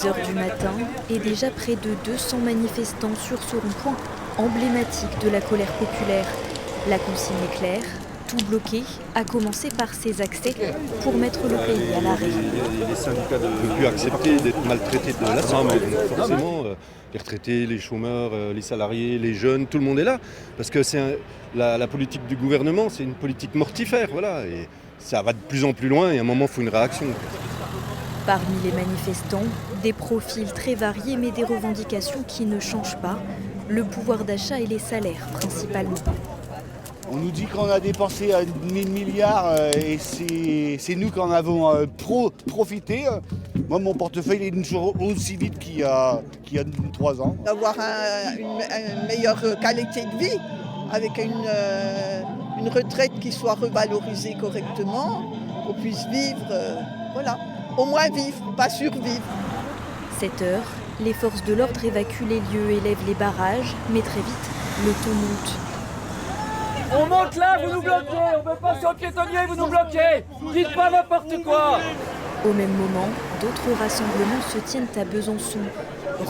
6h du matin et déjà près de 200 manifestants sur ce rond-point emblématique de la colère populaire. La consigne est claire, tout bloqué, à commencer par ces accès pour mettre le pays à l'arrêt. Les syndicats ne peuvent plus accepter d'être maltraités de l'Assemblée. Forcément, les retraités, les chômeurs, les salariés, les jeunes, tout le monde est là. Parce que la politique du gouvernement, c'est une politique mortifère. Voilà, et ça va de plus en plus loin et à un moment, il faut une réaction. Parmi les manifestants, des profils très variés mais des revendications qui ne changent pas. Le pouvoir d'achat et les salaires principalement. On nous dit qu'on a dépensé 1000 milliards et c'est nous qui en avons profité. Moi, mon portefeuille est toujours aussi vide qu'il y a 3 ans. D'avoir une meilleure qualité de vie, avec une retraite qui soit revalorisée correctement, qu'on puisse vivre, voilà. Au moins vivre, pas survivre. 7 heures, les forces de l'ordre évacuent les lieux et lèvent les barrages, mais très vite, le taux monte. On monte là, vous nous bloquez, on veut passer aux piétonniers, vous nous bloquez. Dites pas n'importe quoi. Au même moment, d'autres rassemblements se tiennent à Besançon.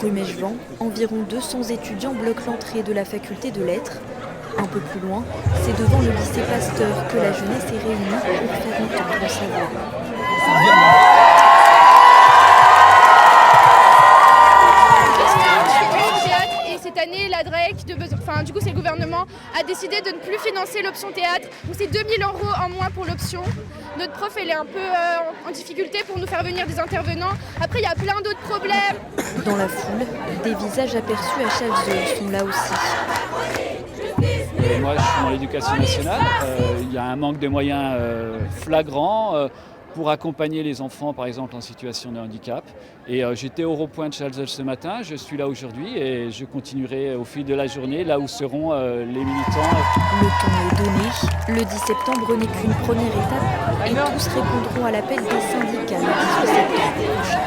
Rue Mèchevent, environ 200 étudiants bloquent l'entrée de la faculté de lettres. Un peu plus loin, c'est devant le lycée Pasteur que la jeunesse est réunie pour faire entendre sa voix. Cette année, la DREC, du coup c'est le gouvernement, a décidé de ne plus financer l'option théâtre. Donc c'est 2000 € en moins pour l'option. Notre prof, elle est un peu en difficulté pour nous faire venir des intervenants. Après, il y a plein d'autres problèmes. Dans la foule, des visages aperçus à Chalzeul sont là aussi. Moi, je suis dans l'éducation nationale. Il y a un manque de moyens flagrant pour accompagner les enfants, par exemple, en situation de handicap. Et j'étais au rond-point de Chalzeul ce matin, je suis là aujourd'hui et je continuerai au fil de la journée, là où seront les militants. Le temps est donné. Le 10 septembre n'est qu'une première étape et tous répondront à l'appel des syndicats le 18 septembre prochain.